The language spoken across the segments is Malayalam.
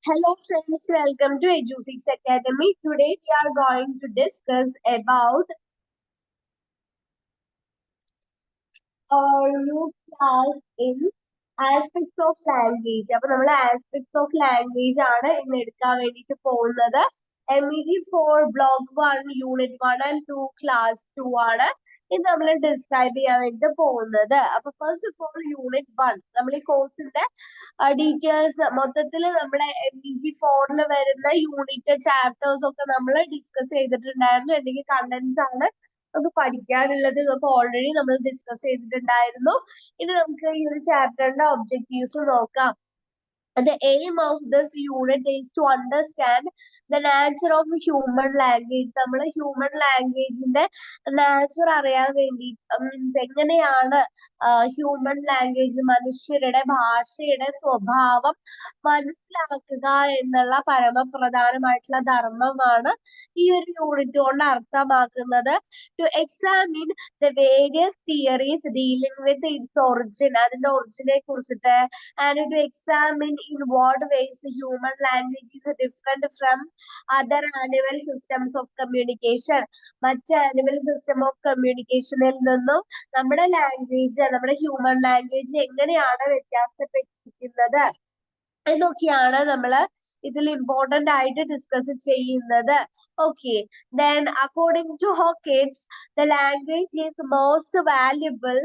Hello friends, welcome to EduFix Academy. Today we are going to discuss about our new class in aspects of language. അപ്പോൾ നമ്മൾ aspects of language ആണ് ഇന്ന് എടുക്കാൻ വേണ്ടിയിട്ട് പോകുന്നത്. MEG4 BLOCK1 UNIT1&2 CLASS2 ആണ് ഇത് നമ്മൾ ഡിസ്ക്രൈബ് ചെയ്യാൻ വേണ്ടി പോകുന്നത്. അപ്പൊ ഫസ്റ്റ് ഓഫ് ഓൾ UNIT1 നമ്മൾ ഈ കോഴ്സിന്റെ ഡീറ്റെയിൽസ് മൊത്തത്തിൽ നമ്മുടെ MEG4 വരുന്ന യൂണിറ്റ് ചാപ്റ്റേഴ്സ് ഒക്കെ നമ്മൾ ഡിസ്കസ് ചെയ്തിട്ടുണ്ടായിരുന്നു. എന്തെങ്കിലും കണ്ടന്റ്സ് ആണ് നമുക്ക് പഠിക്കാനുള്ളത് നമുക്ക് ഓൾറെഡി നമ്മൾ ഡിസ്കസ് ചെയ്തിട്ടുണ്ടായിരുന്നു. ഇനി നമുക്ക് ഈ ഒരു ചാപ്റ്ററിന്റെ ഒബ്ജക്റ്റീവ്സ് നോക്കാം. The aim of this unit is to understand the nature of human language. നമ്മൾ ഹ്യൂമൻ ലാംഗ്വേജിന്റെ നാച്ചർ അറിയാൻ വേണ്ടി മീൻസ് എങ്ങനെയാണ് ഹ്യൂമൻ ലാംഗ്വേജ് മനുഷ്യരുടെ ഭാഷയുടെ സ്വഭാവം മനസ്സിലാക്കുക എന്നുള്ള പരമപ്രധാനമായിട്ടുള്ള ധർമ്മമാണ് ഈ ഒരു യൂണിറ്റ് കൊണ്ട് അർത്ഥമാക്കുന്നത്. To examine the various theories dealing with its origin, അതിന്റെ ഒറിജിനെ കുറിച്ചിട്ട്, and to examine in what ways human language is different from other animal systems of communication. മറ്റ് ആനിമൽ സിസ്റ്റം ഓഫ് കമ്മ്യൂണിക്കേഷനിൽ നിന്നും നമ്മുടെ ലാംഗ്വേജ്, നമ്മുടെ ഹ്യൂമൻ ലാംഗ്വേജ് എങ്ങനെയാണ് വ്യത്യാസപ്പെട്ടിരിക്കുന്നത് എന്നൊക്കെയാണ് നമ്മൾ ഇതിൽ ഇമ്പോർട്ടന്റ് ആയിട്ട് ഡിസ്കസ് ചെയ്യുന്നത്. Okay, then according to Hawkins, the language is most valuable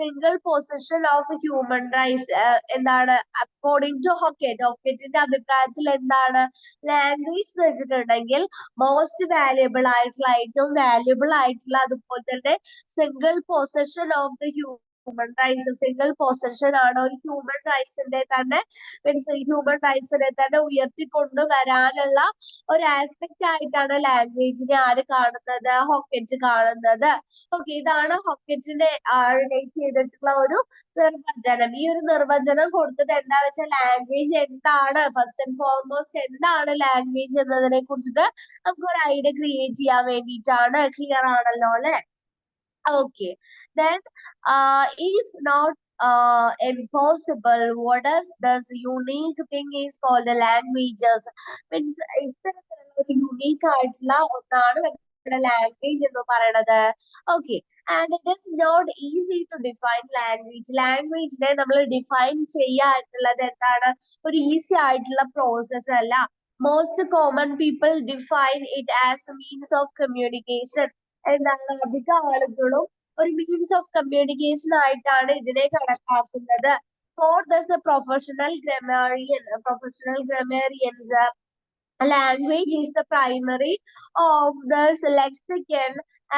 single possession of human rights. എന്താണ് according to ഹോക്കറ്റിന്റെ അഭിപ്രായത്തിൽ എന്താണ് ലാംഗ്വേജ് എന്ന് വെച്ചിട്ടുണ്ടെങ്കിൽ മോസ്റ്റ് വാല്യുബിൾ ആയിട്ടുള്ള, ഏറ്റവും വാല്യുബിൾ ആയിട്ടുള്ള, അതുപോലെ തന്നെ single possession of the human rights, single possession ആണ് ഒരു ഹ്യൂമൻ റൈറ്റ്സിന്റെ തന്നെ മീൻസ് ഹ്യൂമൻ റൈറ്റ്സിനെ തന്നെ ഉയർത്തിക്കൊണ്ടുവരാനുള്ള ഒരു ആസ്പെക്ട് ആയിട്ടാണ് ലാംഗ്വേജിനെ ആര് കാണുന്നത്, ഹോക്കറ്റ് കാണുന്നത്. ഓക്കെ, ഇതാണ് ഹോക്കറ്റിനെ റിലേറ്റ് ചെയ്തിട്ടുള്ള ഒരു നിർവചനം. ഈ ഒരു നിർവചനം കൊടുത്തത് എന്താ വെച്ചാൽ ലാംഗ്വേജ് എന്താണ്, ഫസ്റ്റ് ആൻഡ് ഫോർമോസ്റ്റ് എന്താണ് ലാംഗ്വേജ് എന്നതിനെ കുറിച്ചിട്ട് നമുക്ക് ഒരു ഐഡിയ ക്രിയേറ്റ് ചെയ്യാൻ വേണ്ടിയിട്ടാണ്. ക്ലിയർ ആണല്ലോ അല്ലെ? Okay, then if not impossible, what is this unique thing is called the languages. Means ഇത്തരത്തിലുള്ള ഒരു യുണീക്ക് ആയിട്ടുള്ള ഒന്നാണ് നമ്മുടെ ലാംഗ്വേജ് എന്ന് പറയുന്നത്. Okay, and it is not easy to define language. ലാംഗ്വേജിനെ നമ്മൾ ഡിഫൈൻ ചെയ്യാന്നുള്ളത് എന്താണ് ഒരു ഈസി ആയിട്ടുള്ള പ്രോസസ് അല്ല. Most common people define it as a means of communication. എന്താണ് അധിക ആളുകളും ഒരു മീൻസ് ഓഫ് കമ്മ്യൂണിക്കേഷൻ ആയിട്ടാണ് ഇതിനെ കണക്കാക്കുന്നത്. Four thus professional grammarians, language is the primary of this lexicon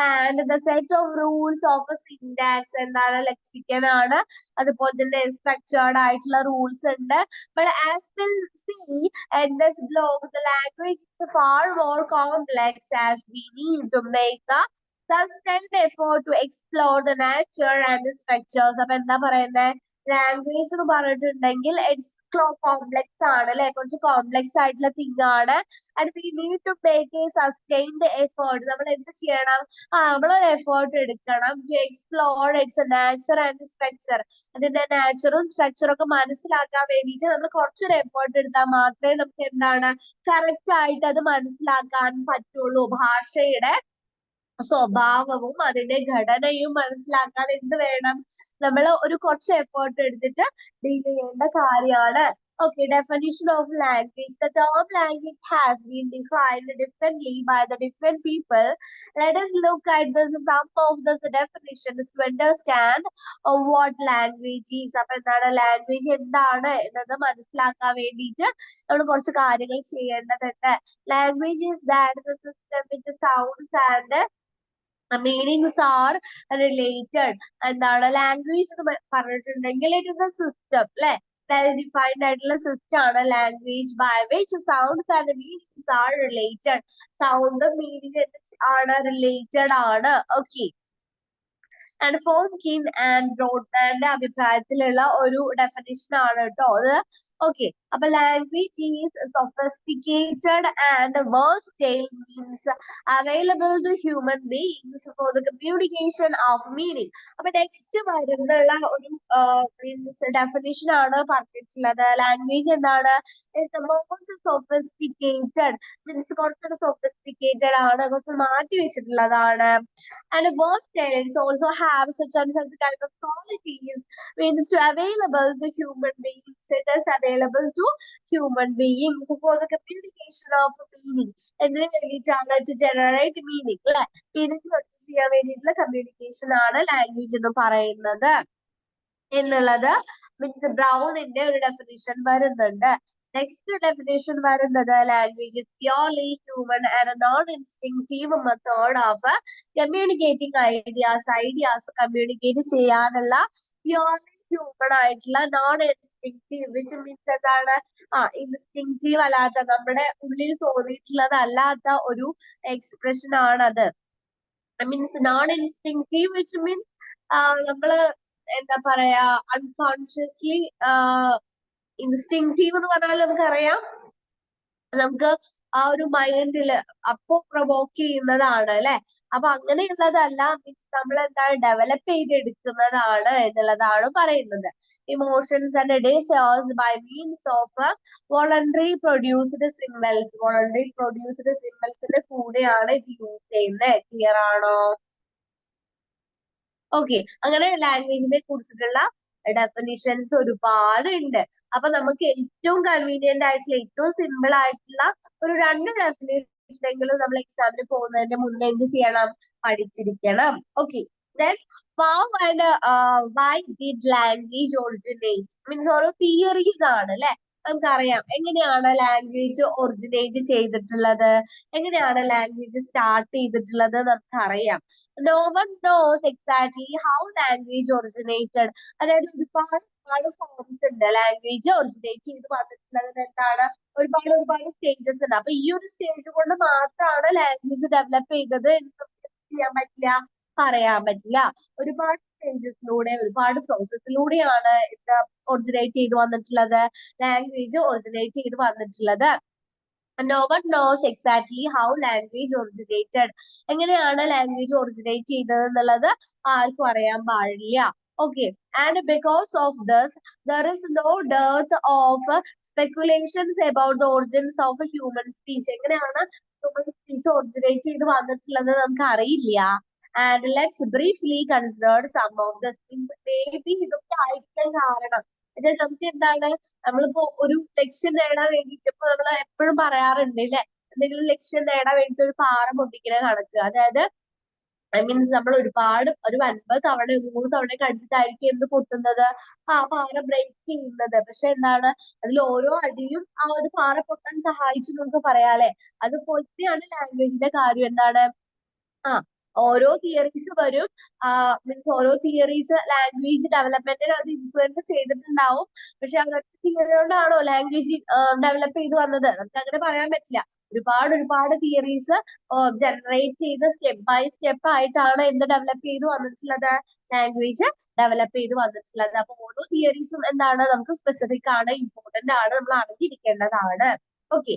and the set of rules of a syntax. എന്താണ് lexicon ആണ്, അതുപോലെ തന്നെ structured ആയിട്ടുള്ള rules ഉണ്ട്. But as we'll see in this blog, the language is far more complex as we need to make a sustained effort to explore the nature and the structures. അപ്പൊ എന്താ പറയുന്നത്, ലാംഗ്വേജ് എന്ന് പറഞ്ഞിട്ടുണ്ടെങ്കിൽ ഇറ്റ്സ് കോംപ്ലക്സ് ആണ് അല്ലെ, കുറച്ച് കോംപ്ലക്സ് ആയിട്ടുള്ള തിങ് ആണ്. And we need to make a sustained effort. നമ്മൾ എന്ത് ചെയ്യണം, നമ്മളൊരു എഫേർട്ട് എടുക്കണം to explore its nature and structure. അതിന്റെ നാച്ചറും സ്ട്രക്ചറും ഒക്കെ മനസ്സിലാക്കാൻ വേണ്ടിയിട്ട് നമ്മൾ കുറച്ചൊരു എഫേർട്ട് എടുത്താൽ മാത്രമേ നമുക്ക് എന്താണ് കറക്റ്റ് ആയിട്ട് അത് മനസ്സിലാക്കാൻ പറ്റുള്ളൂ. ഭാഷയുടെ സ്വഭാവവും അതിന്റെ ഘടനയും മനസ്സിലാക്കാൻ എന്ത് വേണം, നമ്മൾ ഒരു കുറച്ച് എഫേർട്ട് എടുത്തിട്ട് ഡീൽ ചെയ്യേണ്ട കാര്യമാണ്. Okay, definition of language. The term language has been defined differently by the different people. Let us look at some of the definitions to understand what language is. അപ്പൊ എന്താണ് ലാംഗ്വേജ് എന്താണ് എന്നത് മനസ്സിലാക്കാൻ വേണ്ടിയിട്ട് നമ്മൾ കുറച്ച് കാര്യങ്ങൾ ചെയ്യേണ്ടതുണ്ട്. Language is that the system with the sounds and meanings are related. എന്താണ് ലാംഗ്വേജ് എന്ന് പറഞ്ഞിട്ടുണ്ടെങ്കിൽ ഇറ്റ് ഇസ് എ സിസ്റ്റം അല്ലെ, വെൽ ഡിഫൈൻഡ് ആയിട്ടുള്ള സിസ്റ്റം ആണ് language by which sounds and meanings are related. Sound meaning ആണ് റിലേറ്റഡ് ആണ്. Okay, and Fromkin and ബ്രോഡ്മാന്റെ അഭിപ്രായത്തിലുള്ള ഒരു ഡെഫിനിഷൻ ആണ് കേട്ടോ അത്. ഓക്കെ, അപ്പൊ language is sophisticated and versatile means available to human beings for the communication of meaning. അപ്പൊ നെക്സ്റ്റ് വരുന്നുള്ള ഒരു മീൻസ് ഡെഫിനിഷൻ ആണ് പറഞ്ഞിട്ടുള്ളത്. ലാംഗ്വേജ് എന്താണ്? മോസ്റ്റ് സൊഫിസ്റ്റിക്കേറ്റഡ് മീൻസ് കുറച്ചുകൂടെ സൊഫിസ്റ്റിക്കേറ്റഡ് ആണ്, കുറച്ച് മാറ്റി വെച്ചിട്ടുള്ളതാണ്. And versatile also have such and such kind of qualities means to available to human beings. It is available to human beings for the communication of meaning. എന്തിനു വേണ്ടിയിട്ടാണ്? To generate meaning, അല്ലെ? മീനിങ് പ്രൊഡ്യൂസ് ചെയ്യാൻ വേണ്ടിയിട്ടുള്ള കമ്മ്യൂണിക്കേഷൻ ആണ് ലാംഗ്വേജ് എന്ന് പറയുന്നത് എന്നുള്ളത് മീൻസ് ബ്രൗണിന്റെ ഒരു ഡെഫിനിഷൻ വരുന്നുണ്ട്. നെക്സ്റ്റ് ഡെഫിനേഷൻ വരുന്നത് language is purely human and a non-instinctive method of communicating ideas. Ideas communicate ചെയ്യാനുള്ള പ്യൂർലി ഹ്യൂമൺ ആയിട്ടുള്ള നോൺ ഇൻസ്റ്റിങ്റ്റീവ്, വിച്ച് മീൻസ് എന്താണ്? ഇൻസ്റ്റിങ്റ്റീവ് അല്ലാത്ത, നമ്മുടെ ഉള്ളിൽ തോന്നിയിട്ടുള്ളതല്ലാത്ത ഒരു എക്സ്പ്രഷൻ ആണത്. Means non instinctive which means നമ്മള് എന്താ പറയാ അൺകോൺഷ്യസ്ലി ഇൻസ്റ്റിങ്റ്റീവ് എന്ന് പറഞ്ഞാൽ നമുക്കറിയാം നമുക്ക് ആ ഒരു മൈൻഡില് അപ്പോ പ്രൊവോക്ക് ചെയ്യുന്നതാണ് അല്ലെ. അപ്പൊ അങ്ങനെയുള്ളതല്ല, മീൻസ് നമ്മൾ എന്താണ് ഡെവലപ്പ് ചെയ്തെടുക്കുന്നതാണ് എന്നുള്ളതാണ് പറയുന്നത്. Emotions and desires by means of voluntary produced symbols. Voluntary produced സിംബൽസിന്റെ കൂടെയാണ് ഇത് യൂസ് ചെയ്യുന്നത്. ക്ലിയർ ആണോ? ഓക്കെ, അങ്ങനെ ലാംഗ്വേജിനെ കുറിച്ചിട്ടുള്ള ഡെഫിനിഷൻസ് ഒരുപാട് ഉണ്ട്. അപ്പൊ നമുക്ക് ഏറ്റവും കൺവീനിയന്റ് ആയിട്ടുള്ള, ഏറ്റവും സിമ്പിൾ ആയിട്ടുള്ള ഒരു 2 ഡെഫിനേഷൻ എങ്കിലും നമ്മൾ എക്സാമിന് പോകുന്നതിന്റെ മുന്നേ എന്ത് ചെയ്യണം? പഠിച്ചിരിക്കണം. Okay, then how and why did language originate? Means ഓരോ തിയറീസ് ആണ് അല്ലെ. നമുക്കറിയാം എങ്ങനെയാണ് ലാംഗ്വേജ് ഒറിജിനേറ്റ് ചെയ്തിട്ടുള്ളത്, എങ്ങനെയാണ് ലാംഗ്വേജ് സ്റ്റാർട്ട് ചെയ്തിട്ടുള്ളത് നമുക്കറിയാം. No one knows exactly how language originated. അതായത് ഒരുപാട് ഫോംസ് ഉണ്ട് ലാംഗ്വേജ് ഒറിജിനേറ്റ് ചെയ്ത് വന്നിട്ടുള്ളത്. എന്താണ്? ഒരുപാട് സ്റ്റേജസ് ഉണ്ട്. അപ്പൊ ഈ ഒരു സ്റ്റേജ് കൊണ്ട് മാത്രമാണ് ലാംഗ്വേജ് ഡെവലപ്പ് ചെയ്തത് എന്ന് നമുക്ക് ചെയ്യാൻ പറ്റില്ല, പറയാൻ പറ്റില്ല. ഒരുപാട് സ്റ്റേജസിലൂടെ, ഒരുപാട് പ്രോസസ്സിലൂടെയാണ് ഇത് ഒറിജിനേറ്റ് ചെയ്ത് വന്നിട്ടുള്ളത്, ലാംഗ്വേജ് ഒറിജിനേറ്റ് ചെയ്ത് വന്നിട്ടുള്ളത്. No one knows exactly how language originated. എങ്ങനെയാണ് ലാംഗ്വേജ് ഒറിജിനേറ്റ് ചെയ്തത് എന്നുള്ളത് ആർക്കും അറിയാൻ പാടില്ല. Okay, and because of this, there is no dearth of speculations about the origins of human speech. എങ്ങനെയാണ് human speech ഒറിജിനേറ്റ് ചെയ്ത് വന്നിട്ടുള്ളത് നമുക്ക് അറിയില്ല. And let's briefly consider some of the things. Maybe ഇതൊക്കെ ആയിരിക്കാൻ കാരണം അതായത് നമുക്ക് എന്താണ്, നമ്മളിപ്പോ ഒരു ലക്ഷ്യം നേടാൻ വേണ്ടിയിട്ട് ഇപ്പൊ നമ്മൾ എപ്പോഴും പറയാറുണ്ട് അല്ലെ, എന്തെങ്കിലും ലക്ഷ്യം നേടാൻ വേണ്ടിയിട്ട് ഒരു പാറ പൊട്ടിക്കുന്ന കണക്ക്. അതായത് മീൻസ് നമ്മൾ ഒരു 50 തവണ 100 തവണ കണ്ടിട്ടായിരിക്കും എന്ത് പൊട്ടുന്നത്? പാറ ബ്രേക്ക് ചെയ്യുന്നത്. പക്ഷെ എന്താണ്, അതിൽ ഓരോ അടിയും ആ ഒരു പാറ പൊട്ടാൻ സഹായിച്ചു നമുക്ക് പറയാല്ലേ. അതുപോലെയാണ് ലാംഗ്വേജിന്റെ കാര്യം. എന്താണ്? ഓരോ തിയറീസ് വരും, മീൻസ് ഓരോ തിയറീസ് ലാംഗ്വേജ് ഡെവലപ്മെന്റിന് അത് ഇൻഫ്ലുവൻസ് ചെയ്തിട്ടുണ്ടാവും. പക്ഷെ അവരൊക്കെ തിയറി കൊണ്ടാണോ ലാംഗ്വേജ് ഡെവലപ്പ് ചെയ്ത് വന്നത്? നമുക്ക് അങ്ങനെ പറയാൻ പറ്റില്ല. ഒരുപാട് തിയറീസ് ജനറേറ്റ് ചെയ്ത് സ്റ്റെപ്പ് ബൈ സ്റ്റെപ്പ് ആയിട്ടാണ് എന്ത് ഡെവലപ്പ് ചെയ്ത് വന്നിട്ടുള്ളത്? ലാംഗ്വേജ് ഡെവലപ്പ് ചെയ്ത് വന്നിട്ടുള്ളത്. അപ്പൊ ഓരോ തിയറീസും എന്താണ്, നമുക്ക് സ്പെസിഫിക് ആണ്, ഇമ്പോർട്ടന്റ് ആണ്, നമ്മൾ അറിഞ്ഞിരിക്കേണ്ടതാണ്. Okay,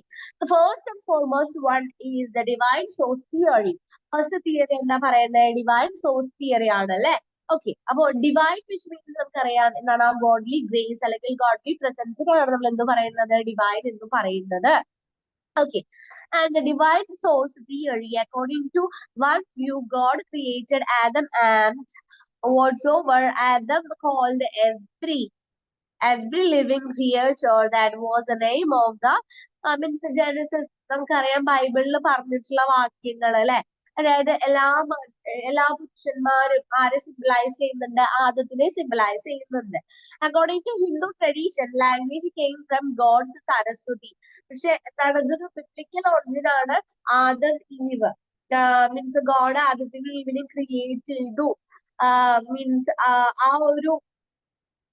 first and foremost one is the divine source theory. First theory എന്താ പറയുന്നത്? ഡിവൈൻ സോഴ്സ് തിയറി ആണ് അല്ലെ. ഓക്കെ, അപ്പൊ ഡിവൈൻ വിച്ച് മീൻസ് നമുക്കറിയാം എന്താണ്? ഗോഡ്ലി ഗ്രേസ് അല്ലെങ്കിൽ ഗോഡ്ലി പ്രസൻസിനെയാണ് നമ്മൾ എന്ത് പറയുന്നത്? ഡിവൈൻ എന്ന് പറയുന്നത്. Okay, and the divine source theory, according to one view, God created Adam and whatsoever Adam called every living creature. That was the name of the means Genesis. നമുക്കറിയാം ബൈബിളിൽ പറഞ്ഞിട്ടുള്ള വാക്യങ്ങൾ അല്ലെ. അതായത് എല്ലാ പുരുഷന്മാരും ആരെ സിംബലൈസ് ചെയ്യുന്നുണ്ട്? ആദത്തിനെ സിംബലൈസ് ചെയ്യുന്നുണ്ട്. According to Hindu tradition, language came from gods Saraswati. പക്ഷെ എന്താണ്, ഇതൊരു ബിബ്ലിക്കൽ ഒറിജിൻ ആണ്. ആദം ഈവ് മീൻസ് ഗോഡ് ആദത്തിനും ഈവിനെയും ക്രിയേറ്റ് ചെയ്തു. മീൻസ് ആ ഒരു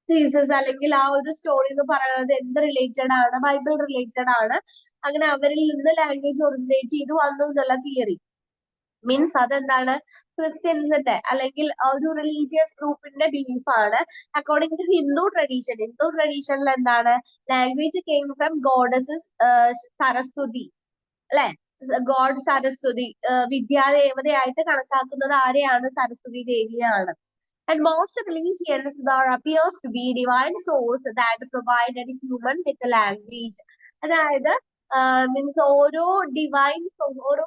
ജീസസ് അല്ലെങ്കിൽ ആ ഒരു സ്റ്റോറി എന്ന് പറയുന്നത് എന്ത് റിലേറ്റഡ് ആണ്? ബൈബിൾ റിലേറ്റഡ് ആണ്. അങ്ങനെ അവരിൽ നിന്ന് ലാംഗ്വേജ് ഒറിജിനേറ്റ് ചെയ്ത് വന്നു എന്നുള്ള തിയറി. മീൻസ് അതെന്താണ് ക്രിസ്ത്യൻസിന്റെ അല്ലെങ്കിൽ ഒരു റിലീജിയസ് ഗ്രൂപ്പിന്റെ ബിലീഫാണ്. അക്കോർഡിംഗ് ടു ഹിന്ദു ട്രഡീഷനിൽ എന്താണ് language came from goddesses Saraswati അല്ലെ. ഗോഡ് സരസ്വതി വിദ്യാദേവതയായിട്ട് കണക്കാക്കുന്നത് ആരെയാണ്? സരസ്വതി ദേവിയാണ്. And most religions there appears to be divine source that provided human with a language. അതായത് മീൻസ് ഓരോ ഡിവൈൻ ഓരോ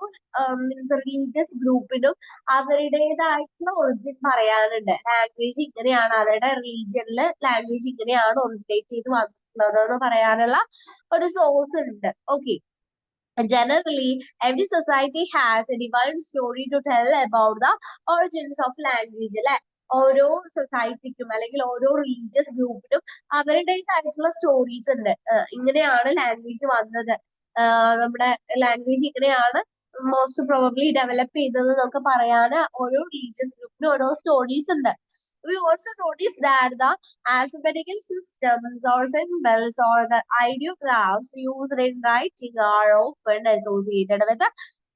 മീൻസ് റിലീജിയസ് ഗ്രൂപ്പിനും അവരുടേതായിട്ടുള്ള ഒറിജിൻ പറയാനുണ്ട്. ലാംഗ്വേജ് ഇങ്ങനെയാണ്, അവരുടെ റിലീജിയനിൽ ലാംഗ്വേജ് ഇങ്ങനെയാണ് ഒറിജിനേറ്റ് ചെയ്ത് വന്നിട്ടുള്ളത് എന്ന് പറയാനുള്ള ഒരു സോഴ്സ് ഉണ്ട്. Okay. Generally, every society has a divine story to tell about the origins of language. അല്ലെ, ഓരോ സൊസൈറ്റിക്കും അല്ലെങ്കിൽ ഓരോ റിലീജിയസ് ഗ്രൂപ്പിനും അവരുടേതായിട്ടുള്ള സ്റ്റോറീസ് ഉണ്ട്. ഇങ്ങനെയാണ് ലാംഗ്വേജ് വന്നത്, നമ്മുടെ ലാംഗ്വേജ് ഇങ്ങനെയാണ് മോസ്റ്റ് പ്രോബബ്ലി ഡെവലപ്പ് ചെയ്തത് എന്നൊക്കെ പറയാന് ഓരോ റിലീജിയസ് ഗ്രൂപ്പിനും ഓരോ സ്റ്റോറീസ് ഉണ്ട്. We also notice that the alphabetical systems or symbols or the ideographs used in writing are often associated with the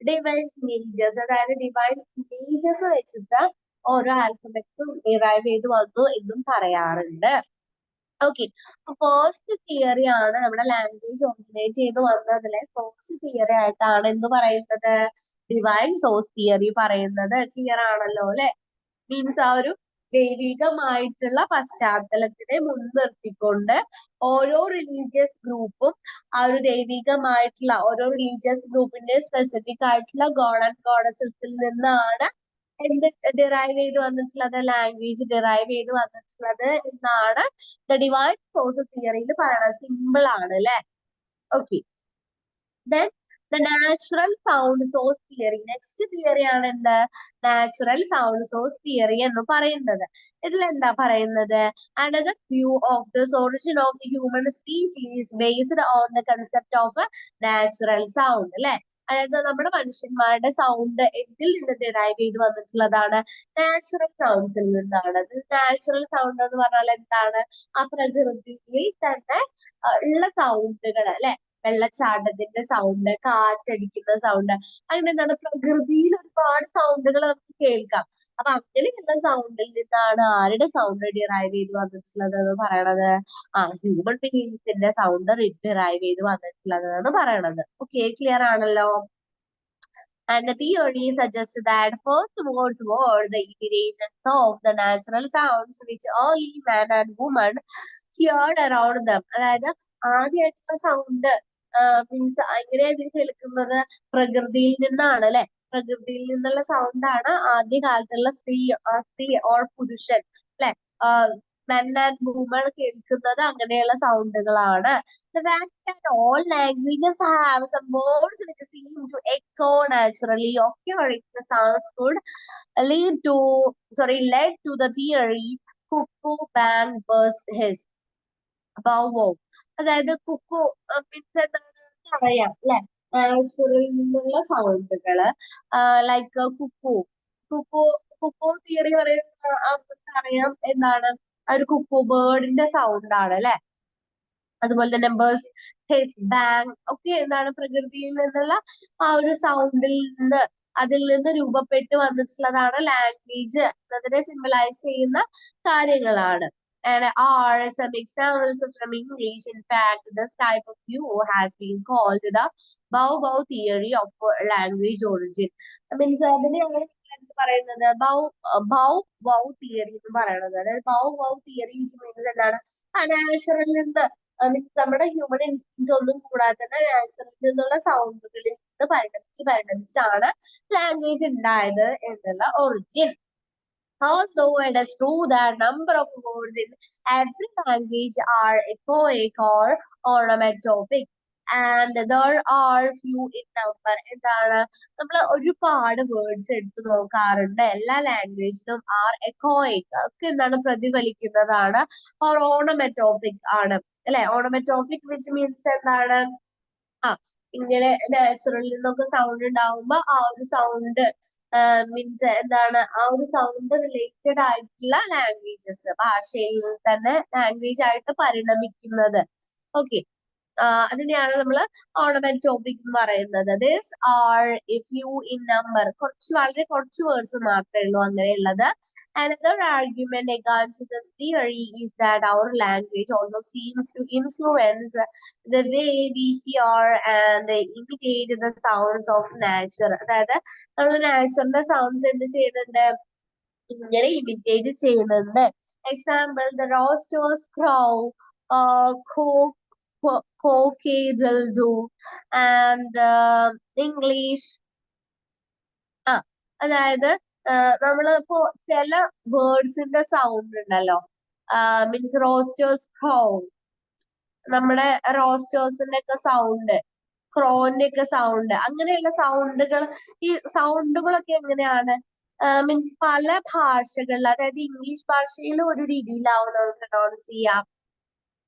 divine images. അതായത് ഡിവൈൻ ഇമേജസ് വെച്ചിട്ട് ഓരോ ആൽഫബറ്റ്സും ഡിറൈവ് ചെയ്ത് വന്നു എന്നും പറയാറുണ്ട്. ഓക്കെ. ഫസ്റ്റ് തിയറി ആണ് നമ്മുടെ ലാംഗ്വേജ് ഒറിജിനേറ്റ് ചെയ്ത് വന്നതിലെ ഫസ്റ്റ് തിയറി ആയിട്ടാണ് എന്ത് പറയുന്നത്? ഡിവൈൻ സോഴ്സ് തിയറി പറയുന്നത്. ക്ലിയർ ആണല്ലോ അല്ലെ? മീൻസ് ആ ഒരു ദൈവികമായിട്ടുള്ള പശ്ചാത്തലത്തിനെ മുൻനിർത്തിക്കൊണ്ട് ഓരോ റിലീജിയസ് ഗ്രൂപ്പും ആ ഒരു ദൈവികമായിട്ടുള്ള ഓരോ റിലീജിയസ് ഗ്രൂപ്പിന്റെ സ്പെസിഫിക് ആയിട്ടുള്ള ഗോഡ് ആൻഡ് ഗോഡസസിൽ നിന്നാണ് എന്ത് ഡിറൈവ് ചെയ്ത് വന്നിട്ടുള്ളത്? ലാംഗ്വേജ് ഡിറൈവ് ചെയ്ത് വന്നിട്ടുള്ളത് എന്നാണ് ദ ഡിവൈൻ സോഴ്സ് തിയറിയിൽ പറയുന്നത്. സിമ്പിൾ ആണ് അല്ലെ? Okay. Then the natural sound source theory. Next theory ആണ് എന്ത്? നാച്ചുറൽ സൗണ്ട് സോഴ്സ് തിയറി എന്ന് പറയുന്നത്. ഇതിൽ എന്താ പറയുന്നത്? Another view of this origin of the human speech is based on the concept of natural sound അല്ലെ. അതായത് നമ്മുടെ മനുഷ്യന്മാരുടെ സൗണ്ട് എന്തിൽ നിന്ന് ഡിറൈവ് ചെയ്ത് വന്നിട്ടുള്ളതാണ്? നാച്ചുറൽ സൗണ്ട്സിൽ നിന്നാണ്. നാച്ചുറൽ സൗണ്ട് എന്ന് പറഞ്ഞാൽ എന്താണ്? ആ പ്രകൃതിയിൽ തന്നെ ഉള്ള സൗണ്ടുകൾ അല്ലെ. വെള്ളച്ചാട്ടത്തിന്റെ സൗണ്ട്, കാറ്റടിക്കുന്ന സൗണ്ട്, അങ്ങനെ എന്താണ് പ്രകൃതിയിൽ ഒരുപാട് സൗണ്ടുകൾ നമുക്ക് കേൾക്കാം. അപ്പൊ അങ്ങനെയുള്ള സൗണ്ടിൽ നിന്നാണ് ആരുടെ സൗണ്ട് ഡിറൈവ് ചെയ്ത് വന്നിട്ടുള്ളത് എന്ന് പറയണത്? ഹ്യൂമൻ ബീയിങ്സിന്റെ സൗണ്ട് ഡിറൈവ് ചെയ്ത് വന്നിട്ടുള്ളത് എന്ന് പറയണത്. ഓക്കെ, ക്ലിയർ ആണല്ലോ? And the theory suggests that first words were the imitations of the natural sounds which early man and woman heard around them. അതായത് ആദ്യമായിട്ടുള്ള സൗണ്ട് മീൻസ് എങ്ങനെയാ ഇവർ കേൾക്കുന്നത്? പ്രകൃതിയിൽ നിന്നാണ് അല്ലെ. പ്രകൃതിയിൽ നിന്നുള്ള സൗണ്ടാണ് ആദ്യ കാലത്തുള്ള സ്ത്രീ ഓർ പുരുഷൻ അല്ലെ, മെൻ ആൻഡ് വുമൺ കേൾക്കുന്നത് അങ്ങനെയുള്ള സൗണ്ടുകളാണ്. The fact that all languages have some words which seem to echo naturally occurring the sounds could led to the theory cuckoo bang buzz hiss bow wow. അതായത് കുക്കു മീൻസ് എന്താണെന്ന് അറിയാം അല്ലെ. നാച്ചുറൽ നിന്നുള്ള സൗണ്ടുകള് ലൈക്ക് കുക്കു കുക്കു കുക്കു തിയറി പറയുന്ന അറിയാം എന്താണ്? ആ ഒരു കുക്കു ബേർഡിന്റെ സൗണ്ട് ആണ് അല്ലെ. അതുപോലെ തന്നെ ബസ്, ഹിസ്, ബാങ് ഒക്കെ എന്താണ്? പ്രകൃതിയിൽ നിന്നുള്ള ആ ഒരു സൗണ്ടിൽ നിന്ന് അതിൽ നിന്ന് രൂപപ്പെട്ട് വന്നിട്ടുള്ളതാണ് ലാംഗ്വേജ് എന്നതിനെ സിംബലൈസ് ചെയ്യുന്ന കാര്യങ്ങളാണ്. And are some examples from English. In fact, this type of view has been called the bow bow theory of language origin. Means അതിനെയാണ് പറയുന്നത് ബൗ ബൗ തിയറി എന്ന് പറയുന്നത്. അതായത് ബൗ ബൗ തിയറി മീൻസ് എന്താണ്? നാച്ചുറൽ നിന്ന് നമ്മുടെ ഹ്യൂമൻ ഇൻസ്റ്റിങ്ക്റ്റ് ഒന്നും കൂടാതെ തന്നെ നാച്ചുറൽ നിന്നുള്ള സൗണ്ടുകളിൽ നിന്ന് പരിണമിച്ചാണ് ലാംഗ്വേജ് ഉണ്ടായത് എന്നുള്ള origin. Although it is true that number of words in every language are echoic or onomatopic, and there are few in number. എന്താണ്? നമ്മൾ ഒരുപാട് വേർഡ്സ് എടുത്തു നോക്കാറുണ്ട്. എല്ലാ ലാംഗ്വേജിലും ആർ എക്കോയിക് ഒക്കെ എന്താണ്? പ്രതിഫലിക്കുന്നതാണ്. ഓർ ഓണോമറ്റോപിക് ആണ് അല്ലെ. ഓണോമറ്റോപിക് വിച്ച് മീൻസ് എന്താണ്? ഇങ്ങനെ നാച്ചുറലിൽ നിന്നൊക്കെ സൗണ്ട് ഉണ്ടാവുമ്പോ ആ ഒരു സൗണ്ട് മീൻസ് എന്താണ്? ആ ഒരു സൗണ്ട് റിലേറ്റഡ് ആയിട്ടുള്ള ലാംഗ്വേജസ് ഭാഷയിൽ തന്നെ ലാംഗ്വേജ് ആയിട്ട് പരിണമിക്കുന്നത്. ഓക്കെ. അതിനെയാണ് നമ്മൾ ഓണമാറ്റോപിക് എന്ന് പറയുന്നത്. This are few in number, വളരെ കുറച്ച് വേർഡ്സ് മാത്രമേ ഉള്ളൂ അങ്ങനെയുള്ളത്. Another argument against this theory is that our language also seems to influence the way we hear and imitate the sounds of nature. അതായത് നമ്മൾ നാച്ചുറലിന്റെ സൗണ്ട്സ് എന്ത് ചെയ്യുന്നുണ്ട്, ഇങ്ങനെ ഇമിറ്റേറ്റ് ചെയ്യുന്നുണ്ട്. Example, the roosters crow, cock-a-doodle-doo, and English. അതായത് നമ്മളിപ്പോ ചില വേർഡ്സിന്റെ സൗണ്ട് ഉണ്ടല്ലോ, മീൻസ് റോസ്റ്റേഴ്സ് ക്രോ, നമ്മുടെ റോസ്റ്റേഴ്സിന്റെ ഒക്കെ സൗണ്ട്, ക്രോന്റെ ഒക്കെ സൗണ്ട്, അങ്ങനെയുള്ള സൗണ്ടുകൾ, ഈ സൗണ്ടുകളൊക്കെ എങ്ങനെയാണ്, മീൻസ് പല ഭാഷകളിൽ, അതായത് ഇംഗ്ലീഷ് ഭാഷയിൽ ഒരു രീതിയിലാവും നമ്മൾ പ്രൊനൗൺസ് ചെയ്യാം,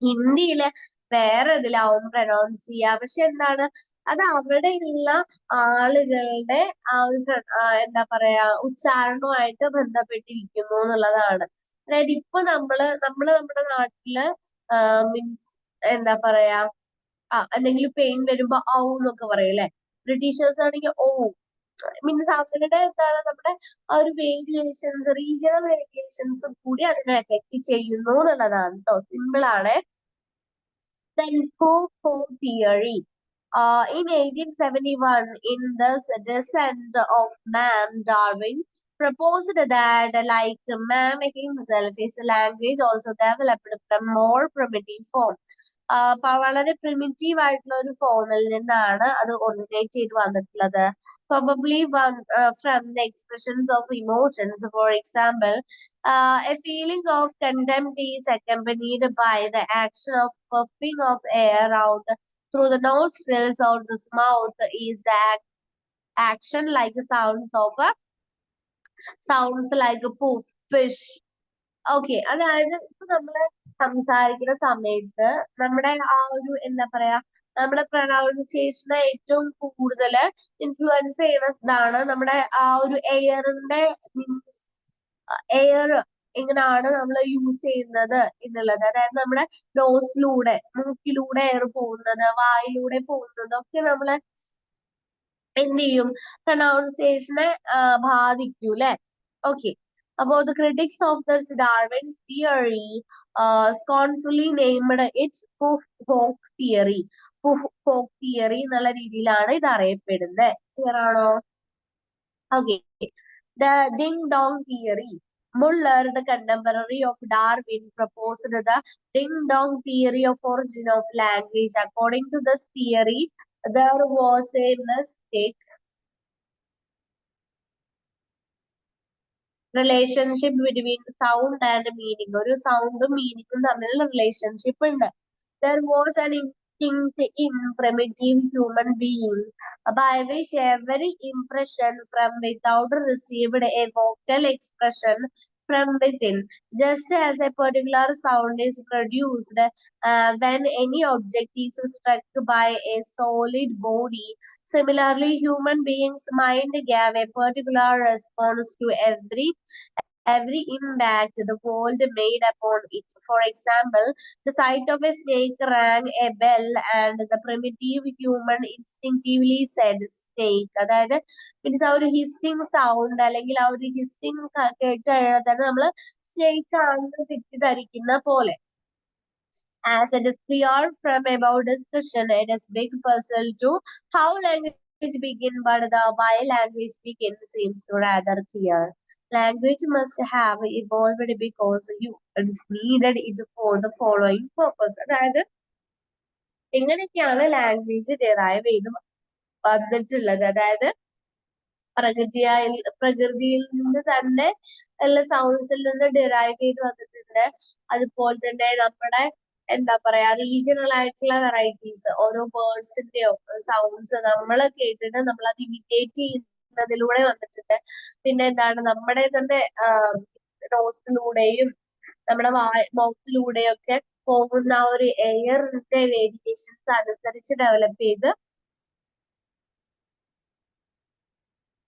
ഹിന്ദിയില് വേറെ ഇതിലാവും പ്രൊനൗൺസ് ചെയ്യുക. പക്ഷെ എന്താണ്, അത് അവിടെയുള്ള ആളുകളുടെ എന്താ പറയാ ഉച്ചാരണവുമായിട്ട് ബന്ധപ്പെട്ടിരിക്കുന്നു എന്നുള്ളതാണ്. അതായത് ഇപ്പൊ നമ്മള് നമ്മുടെ നാട്ടില് മീൻസ് എന്താ പറയാ എന്തെങ്കിലും പെയിൻ വരുമ്പോ ഔ എന്നൊക്കെ പറയും അല്ലെ. ബ്രിട്ടീഷേഴ്സ് ആണെങ്കിൽ ഓ, മീൻസ് അവരുടെ എന്താണ് നമ്മുടെ ആ ഒരു വേരിയേഷൻസ്, റീജിയണൽ വേരിയേഷൻസ് കൂടി അതിനെ എഫക്ട് ചെയ്യുന്നു എന്നുള്ളതാണ് കേട്ടോ. സിമ്പിൾ ആണ്. Then Coco theory. In 1871, in The Descent of Man, Darwin proposed that, like man himself, his language also developed from more primitive form. വളരെ പ്രിമിറ്റീവ് ആയിട്ടുള്ള ഒരു ഫോമിൽ നിന്നാണ് അത് ഒറിജിനേറ്റ് ചെയ്ത് വന്നിട്ടുള്ളത്. Probably one from the expressions of emotions. For example, a feeling of contempt is accompanied by the action of puffing of air out through the nostrils or the mouth. Is the action like sounds like a poof, fish. Okay, അതായത് ഇപ്പൊ നമ്മള് സംസാരിക്കുന്ന സമയത്ത് നമ്മുടെ ആ ഒരു എന്താ പറയാ, നമ്മുടെ പ്രൊനൗൺസിയേഷനെ ഏറ്റവും കൂടുതൽ ഇൻഫ്ലുവൻസ് ചെയ്യുന്ന ഇതാണ് നമ്മുടെ ആ ഒരു എയറിന്റെ മീൻസ് എയർ എങ്ങനെയാണ് നമ്മൾ യൂസ് ചെയ്യുന്നത് എന്നുള്ളത്. അതായത് നമ്മുടെ നോസിലൂടെ, മൂക്കിലൂടെ എയർ പോകുന്നത്, വായിലൂടെ പോകുന്നത് ഒക്കെ നമ്മള് എന്ത് ചെയ്യും, പ്രൊനൗൺസിയേഷനെ ബാധിക്കൂ അല്ലെ. ഓക്കെ, അപ്പോ the critics of the Darwin's theory scornfully named it folk theory. folk theory എന്നുള്ള രീതിയിലാണ് ഇത് അറിയപ്പെടുന്നത്. ക്ലിയർ ആണോ? Okay, the ding dong theory. Muller, the contemporary of Darwin, proposed the ding dong theory of origin of language. According to this theory, there was a mistake relationship between sound and meaning. ഒരു സൗണ്ടും മീനിങ്ങും തമ്മിലുള്ള റിലേഷൻഷിപ്പ് ഉണ്ട്. There was an instinct in primitive human being by which every impression from without received a vocal expression from within, just as a particular sound is produced when any object is struck by a solid body. Similarly, human beings' mind gave a particular response to every impact the world made upon it. For example, the sight of a snake rang a bell and the primitive human instinctively said snake. അതായത് മീൻസ് ആ ഒരു ഹിസ്സിങ് സൗണ്ട് അല്ലെങ്കിൽ ആ ഒരു ഹിസ്സിങ് കേട്ട് കഴിഞ്ഞാൽ തന്നെ നമ്മള് സ്നേക്ക് ആണെന്ന് തെറ്റിദ്ധരിക്കുന്ന പോലെ. As it is clear from about discussion, it is big puzzle to how language begin, but the why language begin seems to rather clear. Language must have evolved because it is needed it for the following purpose. അതായത് എങ്ങനെയൊക്കെയാണ് ലാംഗ്വേജ് ഡിറൈവ് ചെയ്ത് വന്നിട്ടുള്ളത്, അതായത് പ്രകൃതിയിൽ നിന്ന് തന്നെ ഉള്ള സൗണ്ട്സിൽ നിന്ന് ഡിറൈവ് ചെയ്ത് വന്നിട്ടുണ്ട്. അതുപോലെ തന്നെ നമ്മുടെ എന്താ പറയാ റീജിയണൽ ആയിട്ടുള്ള വെറൈറ്റീസ്, ഓരോ ബേർഡ്സിന്റെയോ സൗണ്ട്സ് നമ്മൾ കേട്ടിട്ട് നമ്മൾ അത് ഇമിറ്റേറ്റ് ചെയ്യുന്നതിലൂടെ വന്നിട്ടുണ്ട്. പിന്നെ എന്താണ് നമ്മുടെ തന്നെ നോസിലൂടെയും നമ്മുടെ മൗത്തിലൂടെയും ഒക്കെ പോകുന്ന ആ ഒരു എയറിന്റെ വേരിയേഷൻസ് അനുസരിച്ച് ഡെവലപ്പ് ചെയ്ത്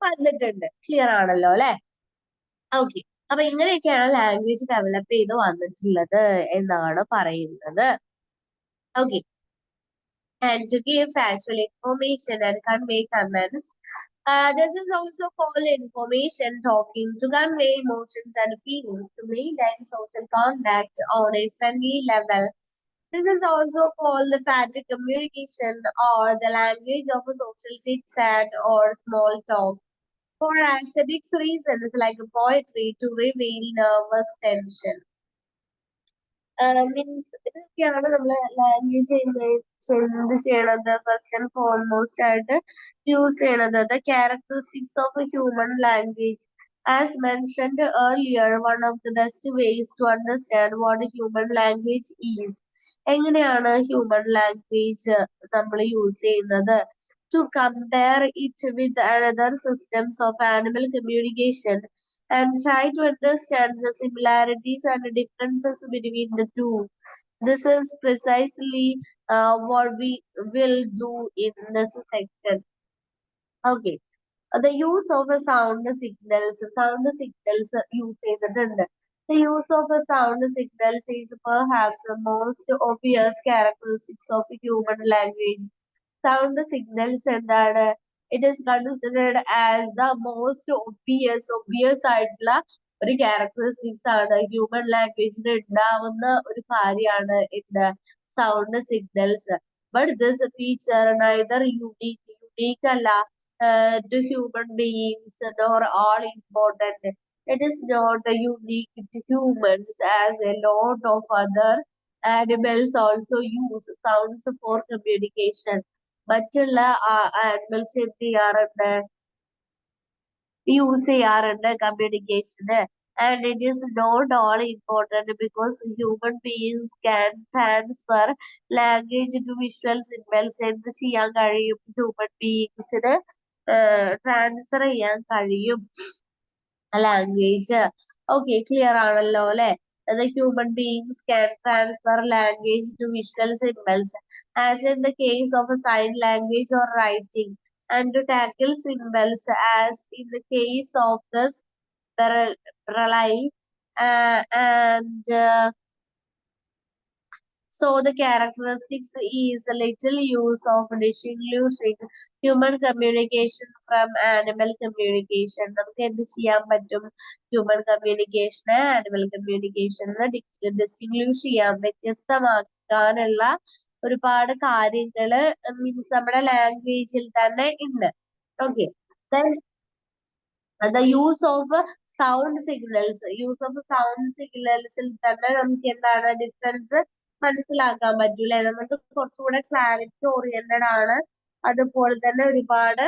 വന്നിട്ടുണ്ട്. ക്ലിയർ ആണല്ലോ അല്ലെ? ഓക്കെ, അപ്പൊ ഇങ്ങനെയൊക്കെയാണ് ലാംഗ്വേജ് ഡെവലപ്പ് ചെയ്ത് വന്നിട്ടുള്ളത് എന്നാണ് പറയുന്നത്. Okay, and to give factual information and convey comments. This is also called information talking to convey emotions and feelings to maintain social contact on a friendly level. This is also called the phatic communication or the language of a social chit-chat or small talk. For aesthetics reasons like poetry to reveal nervous tension. Means ഇതൊക്കെയാണ് നമ്മള് ലാംഗ്വേജ് എന്ത് ചെയ്യണത് ഫസ്റ്റ് ആൻഡ് ഫോർമോസ്റ്റ് ആയിട്ട് യൂസ് ചെയ്യണത്. The characteristics of a human language. As mentioned earlier, one of the best ways to understand what a human language is. എങ്ങനെയാണ് human language നമ്മൾ യൂസ് ചെയ്യുന്നത്? To compare it with other systems of animal communication and try to understand the similarities and differences between the two. This is precisely what we will do in this section. Okay. The use of a sound signals use ചെയ്തിട്ടുണ്ട്. The use of a sound signals is perhaps the most obvious characteristics of human language. Sound signals എന്താണ്? It is considered as the most obvious ആയിട്ടുള്ള ഒരു ക്യാരക്ടറിസ്റ്റിക്സ് ആണ് ഹ്യൂമൻ ലാംഗ്വേജിന് ഉണ്ടാവുന്ന ഒരു കാര്യമാണ് എന്ത് sound signals. But this feature neither unique അല്ല to human beings nor all important. It is not unique to humans as a lot of other animals also use sounds for communication. മറ്റുള്ള ആനിമൽസ് എന്ത് ചെയ്യാറുണ്ട്? യൂസ് ചെയ്യാറുണ്ട് കമ്മ്യൂണിക്കേഷന്. And it is not all important because human beings can transfer language to visual symbols. എന്ത് ചെയ്യാൻ കഴിയും? ഹ്യൂമൻ ബീയിങ്സിന് ട്രാൻസ്ഫർ ചെയ്യാൻ കഴിയും language. Okay, clear ആണല്ലോ അല്ലെ? The human beings can transfer language to visual symbols, as in the case of a sign language or writing, and to tackle symbols, as in the case of this braille, and so the characteristics is a little use of distinguishing human communication from animal communication. നമുക്ക് എന്ത് ചെയ്യാൻ പറ്റും? Human communication animal communication distinguish ചെയ്യാൻ വ്യത്യസ്തമാക്കാനുള്ള ഒരുപാട് കാര്യങ്ങള് മീൻസ് നമ്മുടെ ലാംഗ്വേജിൽ തന്നെ ഉണ്ട്. Okay, the use of sound signals തന്നെ നമുക്ക് എന്താണ് ഡിഫറൻസ് മനസ്സിലാക്കാൻ പറ്റൂലേ? നമുക്ക് കുറച്ചുകൂടെ ക്ലാരിറ്റി ഓറിയന്റഡ് ആണ്. അതുപോലെ തന്നെ ഒരുപാട്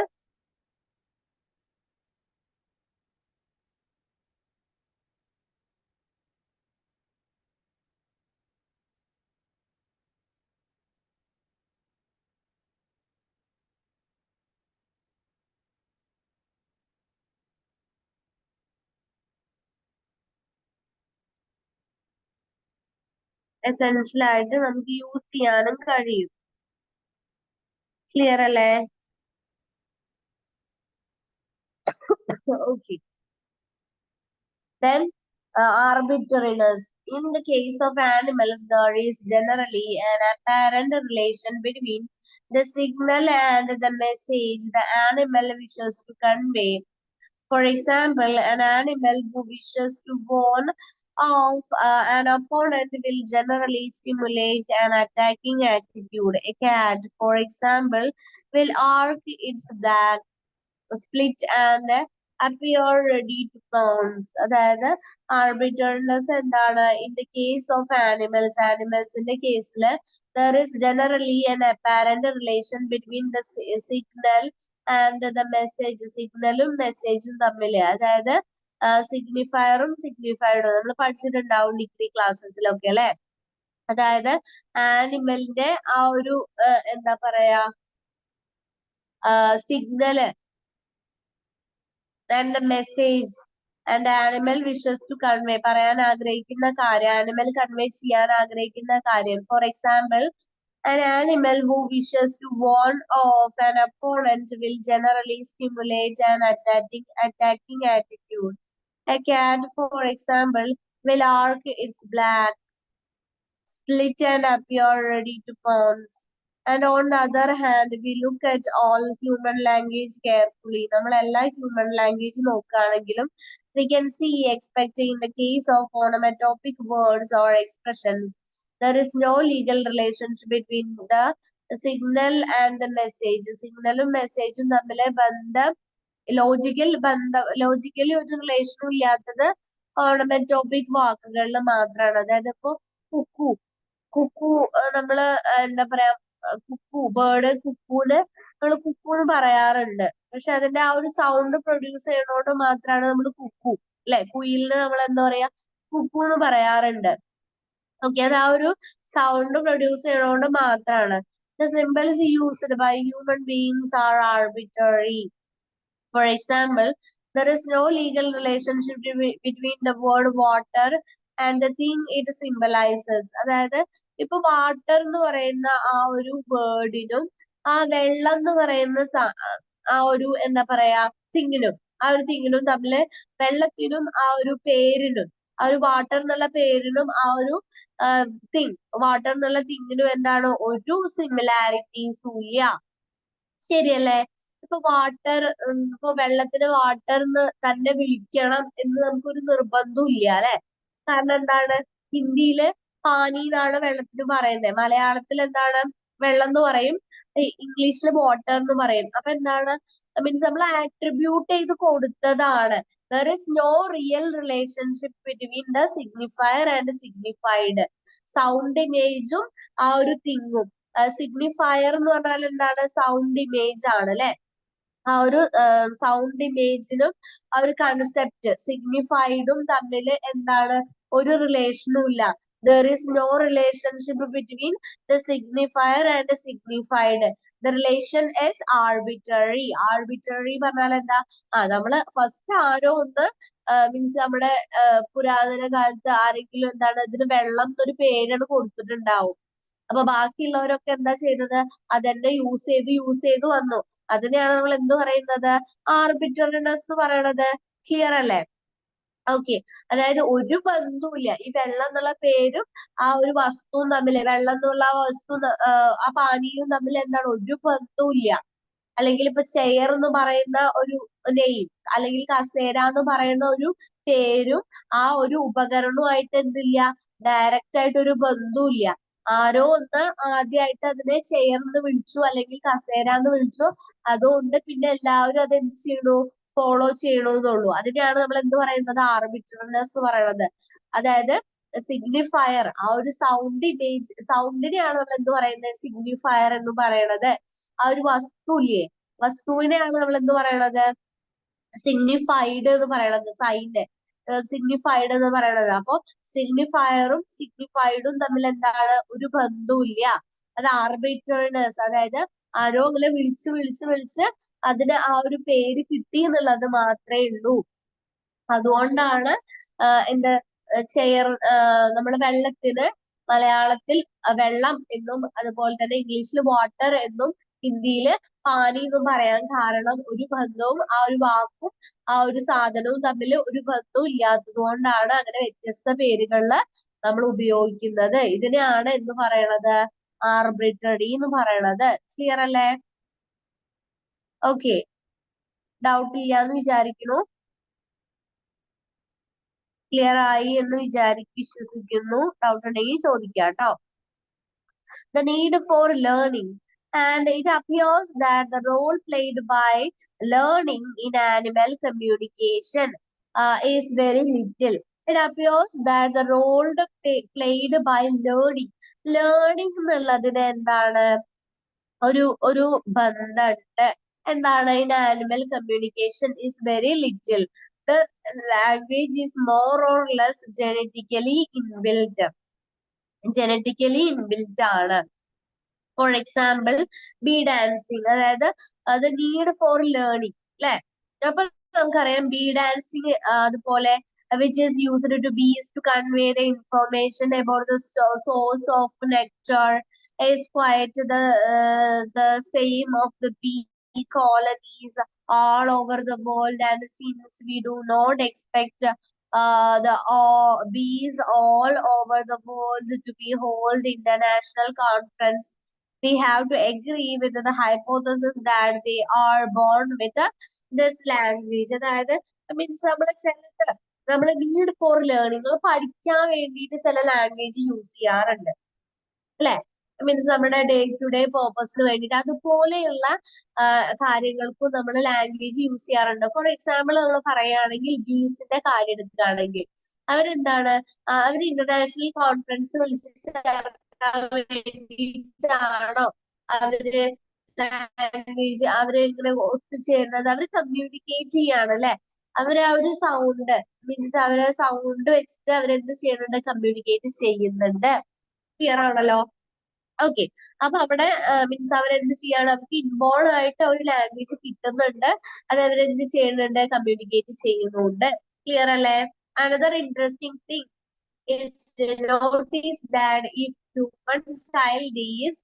എസെൻഷ്യൽ ആയിട്ട് നമുക്ക് യൂസ് ചെയ്യാനും കഴിയും. ക്ലിയർ അല്ലേ? Okay. Then arbitrariness. In the case of animals, there is generally an apparent relation between the signal and the message the animal wishes to convey. For example, an animal who wishes to warn off an opponent will generally stimulate an attacking attitude. A cat, for example, will arc its back, split and appear ready to pounce. അതായത് arbitrariness എന്താണ്? In the case of animalsന്റെ കേസിൽ there is generally an apparent relation between the signal and the message. സിഗ്നലും മെസ്സേജും തമ്മിൽ, അതായത് സിഗ്നിഫയറും സിഗ്നിഫൈഡും നമ്മൾ പഠിച്ചിട്ടുണ്ടാവും ഡിഗ്രി ക്ലാസ്സസിലൊക്കെ അല്ലെ? അതായത് ആനിമലിന്റെ ആ ഒരു എന്താ പറയാ signal and message and animal wishes to convey പറയാൻ ആഗ്രഹിക്കുന്ന കാര്യം, animal convey ചെയ്യാൻ ആഗ്രഹിക്കുന്ന കാര്യം. For example, an animal who wishes to warn off an opponent will generally stimulate an attacking attitude. A cat, for example, will arc its back, split and appear ready to pounce. And on the other hand, we look at all human language carefully. നമ്മൾ എല്ലാ human language നോക്കുകയാണെങ്കിലും we can see, expecting in the case of onomatopic words or expressions, there is no legal relationship between the signal and the message. സിഗ്നലും മെസ്സേജും തമ്മിലെ ബന്ധം ലോജിക്കലി ഒരു റിലേഷനും ഇല്ലാത്തത് ഓണമറ്റോപിക് വാക്കുകളിൽ മാത്രമാണ്. അതായത് ഇപ്പൊ കുക്കു കുക്കു നമ്മള് എന്താ പറയാ, കുക്കു ബേർഡ്, കുക്കൂന് നമ്മള് കുക്കു എന്ന് പറയാറുണ്ട്. പക്ഷെ അതിന്റെ ആ ഒരു സൗണ്ട് പ്രൊഡ്യൂസ് ചെയ്യണോണ്ട് മാത്രമാണ് നമ്മൾ കുക്കു, അല്ലെ, കുയിലിന് നമ്മൾ എന്താ പറയാ, കുക്കു എന്ന് പറയാറുണ്ട്. ഓക്കെ, അത് ആ ഒരു സൗണ്ട് പ്രൊഡ്യൂസ് ചെയ്യണോണ്ട് മാത്രമാണ്. The symbols used by human beings are arbitrary. For example, there is no legal relationship between the word water and the thing it symbolizes. അതായത് ഇപ്പൊ വാട്ടർ എന്ന് പറയുന്ന ആ ഒരു വേർഡിനും ആ വെള്ളം എന്ന് പറയുന്ന ആ ഒരു എന്താ പറയാ തിങ്ങിനും തമ്മില്, വെള്ളത്തിനും ആ ഒരു പേരിനും, ആ ഒരു വാട്ടർ എന്നുള്ള പേരിനും ആ ഒരു വാട്ടർ എന്നുള്ള തിങ്ങിനും എന്താണ്, ഒരു സിമിലാരിറ്റീസും ഇല്ല. ശരിയല്ലേ? ഇപ്പൊ വാട്ടർ, ഇപ്പൊ വെള്ളത്തിന് വാട്ടർ എന്ന് തന്നെ വിളിക്കണം എന്ന് നമുക്കൊരു നിർബന്ധവും ഇല്ല, അല്ലെ? കാരണം എന്താണ്, ഹിന്ദിയില് പാനി എന്നാണ് വെള്ളത്തിന് പറയുന്നത്, മലയാളത്തിൽ എന്താണ് വെള്ളം എന്ന് പറയും, ഇംഗ്ലീഷിൽ വാട്ടർ എന്ന് പറയും. അപ്പൊ എന്താണ്, മീൻസ് നമ്മൾ ആട്രിബ്യൂട്ട് ചെയ്ത് കൊടുത്തതാണ്. There is no real relationship between the signifier and signified. Sound ഇമേജും ആ ഒരു തിങ്ങും, സിഗ്നിഫയർ എന്ന് പറഞ്ഞാൽ എന്താണ്, സൗണ്ട് ഇമേജ് ആണ്, അല്ലെ? ആ ഒരു സൗണ്ട് ഇമേജിനും ആ ഒരു കൺസെപ്റ്റ് സിഗ്നിഫൈഡും തമ്മിൽ എന്താണ്, ഒരു റിലേഷനും ഇല്ല. There is no relationship between the signifier and the signified. The relation is arbitrary. Arbitrary പറഞ്ഞാൽ എന്താ, നമ്മള് ഫസ്റ്റ് ആരോ ഒന്ന് മീൻസ് നമ്മുടെ പുരാതന കാലത്ത് ആരെങ്കിലും എന്താണ് ഇതിന് വെള്ളം എന്നൊരു പേരാണ് കൊടുത്തിട്ടുണ്ടാവും. അപ്പൊ ബാക്കിയുള്ളവരൊക്കെ എന്താ ചെയ്തത്, അതെന്നെ യൂസ് ചെയ്ത് വന്നു. അതിനെയാണ് നമ്മൾ എന്ത് പറയുന്നത്, ആർബിട്രറിനെസ് എന്ന് പറയണത്. ക്ലിയർ അല്ലേ? ഓക്കെ, അതായത് ഒരു ബന്ധവുമില്ല ഈ വെള്ളം എന്നുള്ള പേരും ആ ഒരു വസ്തുവും തമ്മിൽ, വെള്ളം എന്നുള്ള ആ വസ്തു ആ പാനീയവും തമ്മിൽ എന്താണ്, ഒരു ബന്ധവുമില്ല. അല്ലെങ്കിൽ ഇപ്പൊ ചെയർ എന്ന് പറയുന്ന ഒരു നെയിം, അല്ലെങ്കിൽ കസേര എന്ന് പറയുന്ന ഒരു പേരും ആ ഒരു ഉപകരണവുമായിട്ട് എന്തില്ല, ഡയറക്റ്റ് ആയിട്ട് ഒരു ബന്ധവുമില്ല. ആരോ ഒന്ന് ആദ്യമായിട്ട് അതിനെ ചെയർ എന്ന് വിളിച്ചു, അല്ലെങ്കിൽ കസേര എന്ന് വിളിച്ചു, അതുകൊണ്ട് പിന്നെ എല്ലാവരും അത് എന്ത് ചെയ്യണു, ഫോളോ ചെയ്യണമെന്നുള്ളൂ. അതിനെയാണ് നമ്മൾ എന്ത് പറയുന്നത്, ആർബിട്രറിനെസ് പറയുന്നത്. അതായത് സിഗ്നിഫയർ, ആ ഒരു സൗണ്ട് ഇമേജ്, സൗണ്ടിനെയാണ് നമ്മൾ എന്ത് പറയുന്നത്, സിഗ്നിഫയർ എന്ന് പറയണത്. ആ ഒരു വസ്തുല്ലേ, വസ്തുവിനെയാണ് നമ്മൾ എന്ത് പറയണത്, സിഗ്നിഫൈഡ് എന്ന് പറയണത്. സൈന് സിഗ്നിഫൈഡ് എന്ന് പറയണത്. അപ്പൊ സിഗ്നിഫയറും സിഗ്നിഫൈഡും തമ്മിൽ എന്താണ്, ഒരു ബന്ധവുമില്ല. അത് ആർബിട്രറിനെസ്, അതായത് ആരോ ഇങ്ങനെ വിളിച്ച് അതിന് ആ ഒരു പേര് കിട്ടി എന്നുള്ളത് മാത്രമേ ഉള്ളൂ. അതുകൊണ്ടാണ് എന്ത് ചെയർ, നമ്മുടെ വെള്ളത്തിന് മലയാളത്തിൽ വെള്ളം എന്നും അതുപോലെ തന്നെ ഇംഗ്ലീഷിൽ വാട്ടർ എന്നും ഹിന്ദിയിൽ പാനി എന്നും പറയാൻ കാരണം, ഒരു ബന്ധവും ആ ഒരു വാക്കും ആ ഒരു സാധനവും തമ്മിൽ ഒരു ബന്ധവും ഇല്ലാത്തത് കൊണ്ടാണ് അങ്ങനെ വ്യത്യസ്ത പേരുകളില് നമ്മൾ ഉപയോഗിക്കുന്നത്. ഇതിനെയാണ് എന്ന് പറയണത്, ആർബിട്രറി എന്ന് പറയണത്. ക്ലിയർ അല്ലേ? ഓക്കെ, ഡൗട്ട് ഇല്ലാന്ന് വിചാരിക്കുന്നു. ക്ലിയർ ആയി എന്ന് വിശ്വസിക്കുന്നു. ഡൗട്ട് ഉണ്ടെങ്കിൽ ചോദിക്കാം കേട്ടോ. The need for learning, and it appears that the role played by learning in animal communication is very little. It appears that the role played by learning എന്നുള്ളതിന് എന്താണ്, ഒരു ബന്ധമുണ്ട്. എന്താണ്, in animal communication is very little. The language is more or less genetically inbuilt ആണ്. ഫോർ എക്സാമ്പിൾ, ബി ഡാൻസിങ്, അതായത് the need for learning, അല്ലെ? അപ്പൊ നമുക്കറിയാം ബി ഡാൻസിങ് അതുപോലെ which is used to bees to convey the information about the source of nectar is quite the same of the bee colonies all over the world. And since we do not expect the bees all over the world to be hold international conference, we have to agree with the hypothesis that they are born with this language. അതായത് മീൻസ് നമ്മളെ നീഡ് ഫോർ ലേണിംഗ് പഠിക്കാൻ വേണ്ടിയിട്ട് ചില ലാംഗ്വേജ് യൂസ് ചെയ്യാറുണ്ട് അല്ലെ. മീൻസ് നമ്മുടെ ഡേ ടു ഡേ പേർപ്പസിന് വേണ്ടിയിട്ട് അതുപോലെയുള്ള കാര്യങ്ങൾക്കും നമ്മൾ ലാംഗ്വേജ് യൂസ് ചെയ്യാറുണ്ട്. ഫോർ എക്സാമ്പിൾ നമ്മൾ പറയുകയാണെങ്കിൽ ബീസിന്റെ കാര്യം എടുക്കുകയാണെങ്കിൽ അവരെന്താണ് അവർ ഇന്റർനാഷണൽ കോൺഫറൻസ് വിളിച്ച് ചേർക്കാൻ വേണ്ടിയിട്ടാണോ അവര് ലാംഗ്വേജ് അവര് ഇങ്ങനെ ഒത്തുചേരുന്നത്, അവര് കമ്മ്യൂണിക്കേറ്റ് ചെയ്യാണ് അല്ലെ. അവര് ആ ഒരു സൗണ്ട് മീൻസ് അവര് സൗണ്ട് വെച്ചിട്ട് അവരെന്ത് ചെയ്യുന്നുണ്ട്, കമ്മ്യൂണിക്കേറ്റ് ചെയ്യുന്നുണ്ട്. ക്ലിയർ ആണല്ലോ. ഓക്കെ, അപ്പൊ അവിടെ മീൻസ് അവരെന്ത് ചെയ്യാണ്, അവർക്ക് ഇൻബോൺ ആയിട്ട് ഒരു ലാംഗ്വേജ് കിട്ടുന്നുണ്ട്, അത് അവരെന്ത് ചെയ്യുന്നുണ്ട്, കമ്മ്യൂണിക്കേറ്റ് ചെയ്യുന്നുണ്ട്. ക്ലിയർ അല്ലേ? Another interesting thing is to notice that if human child is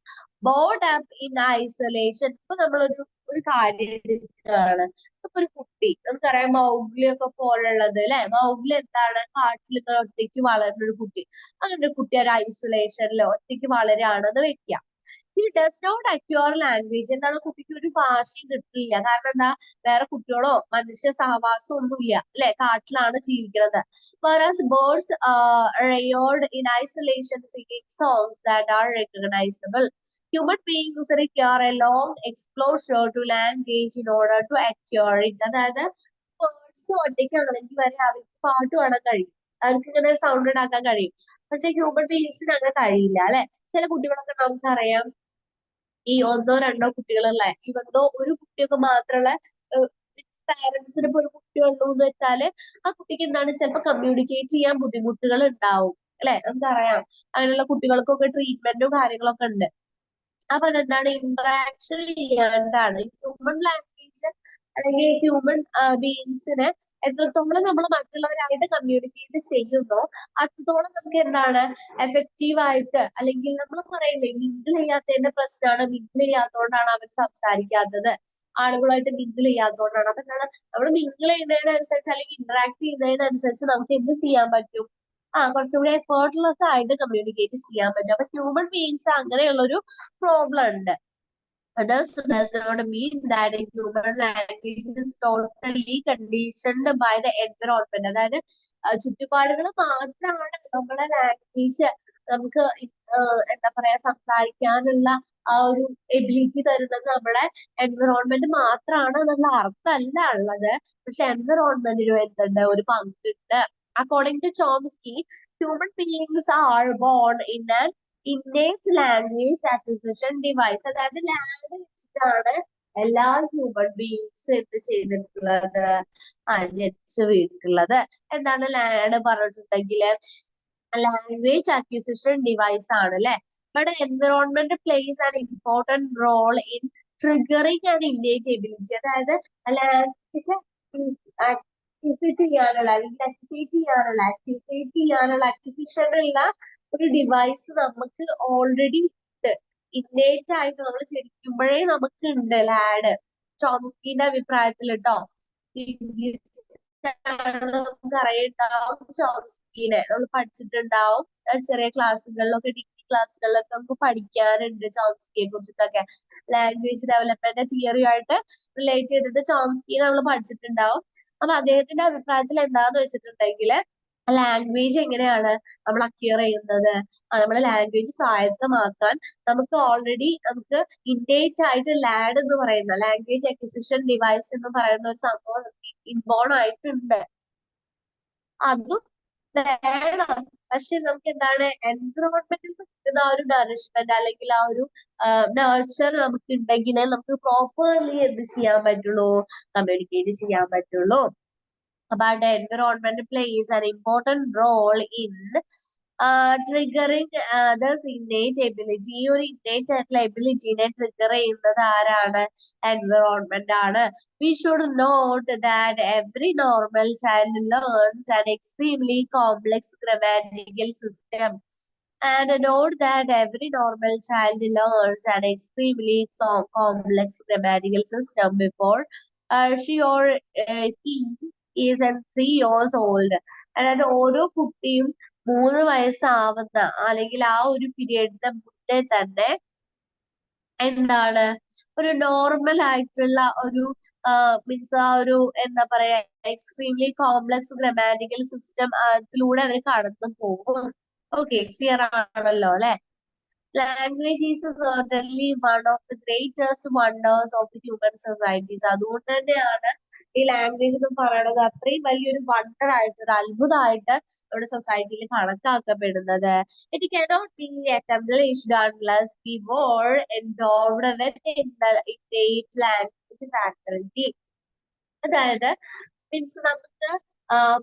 brought up in isolation. ഇപ്പൊ നമ്മളൊരു കാര്യം എടുക്കുകയാണ്. ഇപ്പൊ ഒരു കുട്ടി നമുക്കറിയാം മൗഗ്ലി ഒക്കെ പോലുള്ളത് അല്ലെ. മൗഗ്ലി എന്താണ്, കാട്ടിൽ ഒറ്റയ്ക്ക് വളരുന്ന ഒരു കുട്ടി. അങ്ങനെ ഒരു കുട്ടി ഒരു ഐസൊലേഷനിൽ ഒറ്റയ്ക്ക് വളരുകയാണെന്ന് വെക്കാം. he does not acquire language. എന്താണ്, കുട്ടിക്ക് ഒരു ഭാഷയും കിട്ടില്ല. കാരണം എന്താ, വേറെ കുട്ടികളോ മനുഷ്യ സഹവാസം ഒന്നുമില്ല അല്ലെ, കാട്ടിലാണ് ജീവിക്കുന്നത്. whereas birds reared in isolation singing songs that are recognizable. Human beings require a long exposure to language in order to acquire it. അതായത് ബേർഡ്സ് ഒറ്റയ്ക്കാണെങ്കിൽ വരെ അവർക്ക് പാട്ട് പാടാൻ കഴിയും, അവർക്ക് ഇങ്ങനെ സൗണ്ട് ഉണ്ടാക്കാൻ കഴിയും. പക്ഷെ ഹ്യൂമൻ ബീങ്സിന് അങ്ങനെ കഴിയില്ല അല്ലെ. ചില കുട്ടികളൊക്കെ നമുക്കറിയാം ഈ ഒന്നോ രണ്ടോ കുട്ടികളുള്ള, ഇവന്തോ ഒരു കുട്ടിയൊക്കെ മാത്രമുള്ള പാരന്റ്സിന് ഇപ്പൊ ഒരു കുട്ടിയുള്ളൂ എന്ന് വെച്ചാല് ആ കുട്ടിക്ക് എന്താണ് ചിലപ്പോൾ കമ്മ്യൂണിക്കേറ്റ് ചെയ്യാൻ ബുദ്ധിമുട്ടുകൾ ഉണ്ടാവും അല്ലെ. നമുക്കറിയാം അങ്ങനെയുള്ള കുട്ടികൾക്കൊക്കെ ട്രീറ്റ്മെന്റും കാര്യങ്ങളൊക്കെ ഉണ്ട്. അപ്പൊ അതെന്താണ്, ഇന്ററാക്ഷൻ ചെയ്യാണ്ടാണ് ഹ്യൂമൻ ലാംഗ്വേജ് അല്ലെങ്കിൽ ഹ്യൂമൻ ബീയിങ്സിന് എത്രത്തോളം നമ്മൾ മറ്റുള്ളവരായിട്ട് കമ്മ്യൂണിക്കേറ്റ് ചെയ്യുന്നോ അത്രത്തോളം നമുക്ക് എന്താണ് എഫക്റ്റീവ് ആയിട്ട്, അല്ലെങ്കിൽ നമ്മൾ പറയില്ലേ മിങ്കിൾ ചെയ്യാത്തതിന്റെ പ്രശ്നമാണ്, മിങ്കിൾ ചെയ്യാത്തതുകൊണ്ടാണ് അവർ സംസാരിക്കാത്തത്, ആളുകളായിട്ട് മിങ്കിൾ ചെയ്യാത്തതുകൊണ്ടാണ്. അപ്പൊ എന്താണ്, നമ്മൾ മിങ്കിൾ ചെയ്യുന്നതിനനുസരിച്ച് അല്ലെങ്കിൽ ഇന്ററാക്ട് ചെയ്യുന്നതിനനുസരിച്ച് നമുക്ക് എന്ത് ചെയ്യാൻ പറ്റും, കുറച്ചുകൂടി എഫേർട്ട്ലെസ് ആയിട്ട് കമ്മ്യൂണിക്കേറ്റ് ചെയ്യാൻ പറ്റും. അപ്പൊ ഹ്യൂമൻ ബീയിങ്സ് അങ്ങനെയുള്ളൊരു പ്രോബ്ലം ഉണ്ട്. This does not mean that a human language is totally conditioned by the environment. അതായത് ചുറ്റുപാടുകൾ മാത്രമാണ് നമ്മുടെ ലാംഗ്വേജ് നമുക്ക് എന്താ പറയാ സംസാരിക്കാനുള്ള ആ ഒരു എബിലിറ്റി തരുന്നത് നമ്മുടെ എൻവിറോൺമെന്റ് മാത്രമാണ് എന്നുള്ള അർത്ഥമല്ല ഉള്ളത്. പക്ഷെ എൻവിറോൺമെന്റിനും എന്തുണ്ട്, ഒരു പങ്കുണ്ട്. According to Chomsky, human beings are born in an innate language acquisition device. അതായത് ലാംഗ്വേജ് വെച്ചിട്ടാണ് എല്ലാ ഹ്യൂമൻ ബീങ്സും എന്ത് ചെയ്തിട്ടുള്ളത്, ജനിച്ചു വീട്ടിലുള്ളത്. എന്താണ് ലാഡ് പറഞ്ഞിട്ടുണ്ടെങ്കിൽ ലാംഗ്വേജ് അക്വിസിഷൻ ഡിവൈസ് ആണ് അല്ലെ. But environment plays an important role in triggering and innate ability. അതായത് ലാംഗ്വേജ് അക്വിസിറ്റ് ചെയ്യാനുള്ള അല്ലെങ്കിൽ അക്വിസിറ്റ് ചെയ്യാനുള്ള അക്വിസിഷനുള്ള ഒരു ഡിവൈസ് നമുക്ക് ഓൾറെഡി ഉണ്ട്, ഇന്നേറ്റ് ആയിട്ട് നമ്മൾ ജനിക്കുമ്പോഴേ നമുക്ക് ഉണ്ട് ലാഡ്. ചോംസ്കിന്റെ അഭിപ്രായത്തിൽ കേട്ടോ, നമുക്ക് അറിയുണ്ടാവും ചോംസ്കിനെ, നമ്മൾ പഠിച്ചിട്ടുണ്ടാവും ചെറിയ ക്ലാസ്സുകളിലൊക്കെ, ഡിഗ്രി ക്ലാസ്സുകളിലൊക്കെ നമുക്ക് പഠിക്കാറുണ്ട് ചോംസ്കിയെ കുറിച്ചിട്ടൊക്കെ. ലാംഗ്വേജ് ഡെവലപ്മെന്റ് തിയറി ആയിട്ട് റിലേറ്റ് ചെയ്തിട്ട് ചോംസ്കിനെ നമ്മൾ പഠിച്ചിട്ടുണ്ടാവും. അപ്പൊ അദ്ദേഹത്തിന്റെ അഭിപ്രായത്തിൽ എന്താന്ന് വെച്ചിട്ടുണ്ടെങ്കിൽ ലാംഗ്വേജ് എങ്ങനെയാണ് നമ്മൾ അക്വയർ ചെയ്യുന്നത്, നമ്മളെ ലാംഗ്വേജ് സ്വായത്തമാക്കാൻ നമുക്ക് ഓൾറെഡി നമുക്ക് ഇന്നേറ്റ് ആയിട്ട് ലാഡ് എന്ന് പറയുന്ന ലാംഗ്വേജ് അക്വിസിഷൻ ഡിവൈസ് എന്ന് പറയുന്ന ഒരു സംഭവം ഇൻബോൺ ആയിട്ടുണ്ട്. അതും വേണം. പക്ഷെ നമുക്ക് എന്താണ് എൻവിറോൺമെന്റിൽ കിട്ടുന്ന ആ ഒരു നറിഷ്മെന്റ് അല്ലെങ്കിൽ ആ ഒരു നേർച്ചർ നമുക്ക് ഉണ്ടെങ്കിൽ നമുക്ക് പ്രോപ്പർലി എന്ത് ചെയ്യാൻ പറ്റുള്ളൂ, കമ്മ്യൂണിക്കേറ്റ് ചെയ്യാൻ പറ്റുള്ളൂ. But the environment plays an important role in triggering others innate ability. ഈ ഒരു innate ആയിട്ടുള്ള എബിലിറ്റിനെ ട്രിഗർ ചെയ്യുന്നത് ആരാണ്, എൻവിറോൺമെന്റ് ആണ്. We should note that every normal child learns an extremely complex grammatical system. And note that every normal child learns an extremely complex grammatical system before she or he is 3 years old. അതായത് ഓരോ കുട്ടിയും 3 വയസ്സാവുന്ന അല്ലെങ്കിൽ ആ ഒരു പീരീഡിന് മുന്നേ തന്നെ എന്താണ് ഒരു നോർമൽ ആയിട്ടുള്ള ഒരു മീൻസ് ആ ഒരു എന്താ പറയാ എക്സ്ട്രീംലി കോംപ്ലക്സ് ഗ്രാമാറ്റിക്കൽ സിസ്റ്റം അതിലൂടെ അവർ കടന്നു പോകും. ഓക്കെ, ക്ലിയർ ആണല്ലോ അല്ലെ? Language is certainly one of the greatest wonders of the human societies. അതുകൊണ്ട് തന്നെയാണ് ഈ ലാംഗ്വേജ് എന്ന് പറയുന്നത് അത്രയും വലിയൊരു വണ്ടർ ആയിട്ട്, ഒരു അത്ഭുതമായിട്ട് നമ്മുടെ സൊസൈറ്റിയിൽ കണക്കാക്കപ്പെടുന്നത്. It cannot be accomplished unless we were endowed with innate language faculty. അതായത് മീൻസ് നമുക്ക്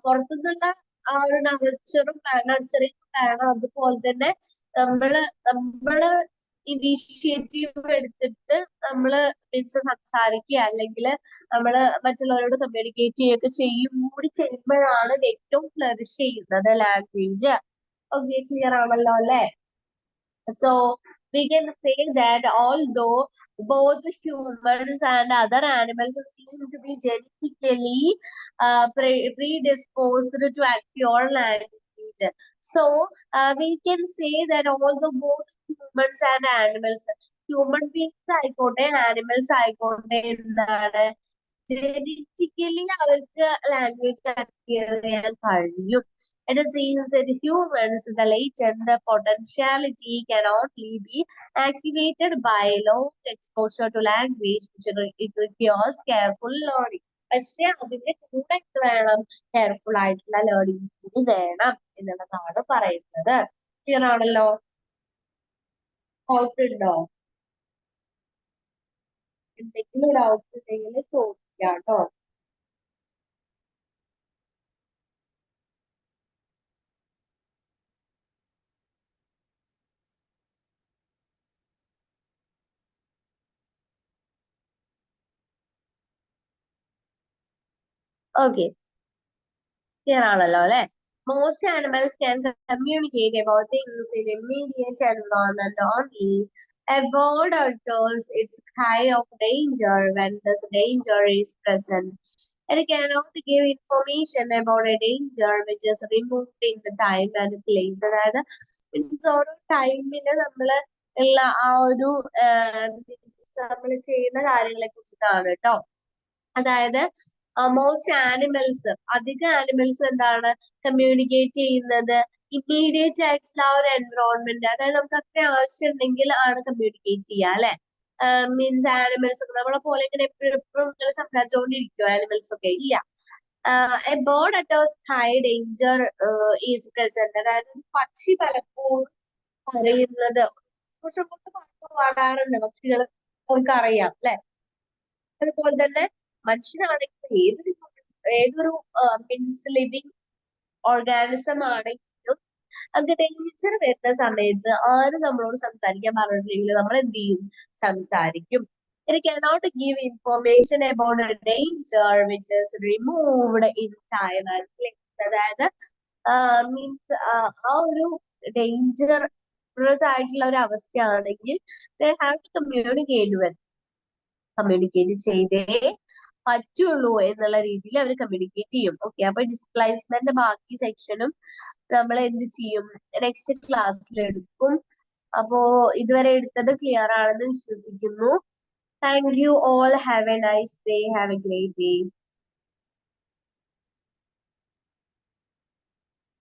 പുറത്തുനിന്നുള്ള ആ ഒരു നർച്ചറിങ് വേണം. അതുപോലെ തന്നെ നമ്മള് ഇനീഷ്യേറ്റീവ് എടുത്തിട്ട് നമ്മള് മീൻസ് സംസാരിക്കുക, അല്ലെങ്കിൽ നമ്മള് മറ്റുള്ളവരോട് കമ്മ്യൂണിക്കേറ്റ് ചെയ്യുകയൊക്കെ കൂടി ചെയ്യുമ്പോഴാണ് ഏറ്റവും ഫ്ലറിഷ് ചെയ്യുന്നത് ലാംഗ്വേജ്. ഓക്കെ, ക്ലിയർ ആണല്ലോ അല്ലെ? So we can say that although both humans and other animals seem to be genetically predisposed to acquire language, so we can say that although both humans and animals, human beings ആയിക്കോട്ടെ animals ആയിക്കോട്ടെ, എന്താണ് ജനറ്റിക്കലി അവർക്ക് ലാംഗ്വേജ് അക്വയർ ചെയ്യാൻ കഴിയും. It seems that humans, the latent potentiality can only be activated by long exposure to language, which it requires careful learning. പക്ഷെ അതിന്റെ കൂടെ എന്ത് വേണം? കെയർഫുൾ ആയിട്ടുള്ള ലേണിംഗ് കൂടി വേണം എന്നുള്ളതാണ് പറയുന്നത്. ക്ലിയർ ആണല്ലോ? ഡൗട്ട് ഉണ്ടോ? എന്തെങ്കിലും ഡൗട്ട് ഉണ്ടെങ്കിൽ ചോദിക്കാം കേട്ടോ. ഓക്കെ, ക്ലിയർ ആണല്ലോ അല്ലെ? Most animals can communicate about things in immediate environment only. A bird utters its cry of danger when this danger is present. It cannot give information about a danger which is removed in the time and place. അതായത് ഓരോ ടൈമില് നമ്മള് ഉള്ള ആ ഒരു നമ്മൾ ചെയ്യുന്ന കാര്യങ്ങളെ കുറിച്ചിട്ടാണ് കേട്ടോ. അതായത് മോസ്റ്റ് ആനിമൽസ്, അധിക ആനിമൽസ് എന്താണ് കമ്മ്യൂണിക്കേറ്റ് ചെയ്യുന്നത് ഇമ്മീഡിയറ്റ് ആയിട്ടുള്ള ആ ഒരു എൻവറോൺമെന്റ്, അതായത് നമുക്ക് അത്ര ആവശ്യം ഉണ്ടെങ്കിൽ ആണ് കമ്മ്യൂണിക്കേറ്റ് ചെയ്യുക അല്ലെ? മീൻസ് ആനിമൽസ് ഒക്കെ നമ്മളെ പോലെ ഇങ്ങനെ എപ്പോഴും എപ്പോഴും ഇങ്ങനെ സംസാരിച്ചുകൊണ്ടിരിക്കും ആനിമൽസ് ഒക്കെ ഇല്ല. A bird at A high danger is present, അതായത് പക്ഷി പലപ്പോഴും പറയുന്നത് പക്ഷെ പാടാറുണ്ട് പക്ഷികൾ, നമുക്കറിയാം അല്ലെ? അതുപോലെ തന്നെ മനുഷ്യനാണെങ്കിൽ ഏതൊരു മീൻസ് ലിവിങ് ഓർഗാനിസം ആണെങ്കിലും അത് ഡേഞ്ചർ വരുന്ന സമയത്ത് ആരും നമ്മളോട് സംസാരിക്കാൻ പറഞ്ഞിട്ടില്ലെങ്കിൽ നമ്മൾ എന്ത് ചെയ്യും? സംസാരിക്കും. It cannot give information about a danger which is removed in time and place. അതായത് മീൻസ് ആ ഒരു ഡേഞ്ചറസ് ആയിട്ടുള്ള ഒരു അവസ്ഥയാണെങ്കിൽ they have to കമ്മ്യൂണിക്കേറ്റ് ചെയ്തേ പറ്റുള്ളൂ എന്നുള്ള രീതിയിൽ അവർ കമ്മ്യൂണിക്കേറ്റ് ചെയ്യും. ഓക്കെ, അപ്പൊ ഡിസ്പ്ലേസ്മെന്റ് ബാക്കി സെക്ഷനും നമ്മൾ എന്ത് ചെയ്യും? നെക്സ്റ്റ് ക്ലാസ്സിൽ എടുക്കും. അപ്പോ ഇതുവരെ എടുത്തത് ക്ലിയർ ആണെന്ന് വിശ്വസിക്കുന്നു. Thank you all. Have A nice day. Have A great day.